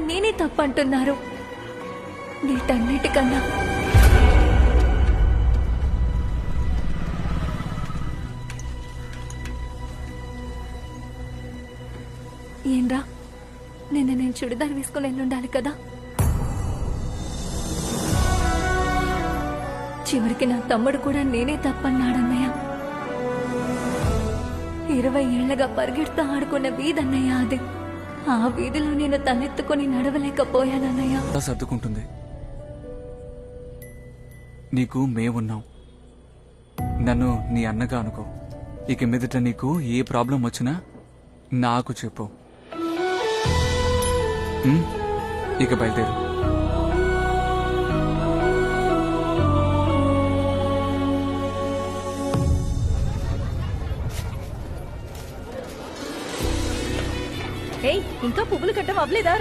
నేనే తప్పంటున్నారు. వీటన్నిటికన్నా ఏంరా, నిన్న నేను చుడిదార్ వేసుకుని వెళ్ళుండాలి కదా. చివరికి నా తమ్ముడు కూడా నేనే తప్పన్నాడన్నయ్య. 20 ఏళ్లగా పరిగెడుతూ ఆడుకున్న వీధన్నయ్య అది. ఆ వీధిలో నేను తలెత్తుకుని నడవలేకపోయానన్నయ్య. సర్దుకుంటుంది. నీకు మేమున్నాం. నన్ను నీ అన్నగా అనుకో. ఇక మీదట నీకు ఏ ప్రాబ్లం వచ్చినా నాకు చెప్పు. ఇక బయలుదేరు. ఇంకా పువ్వులు కట్టం అవ్వలేదా?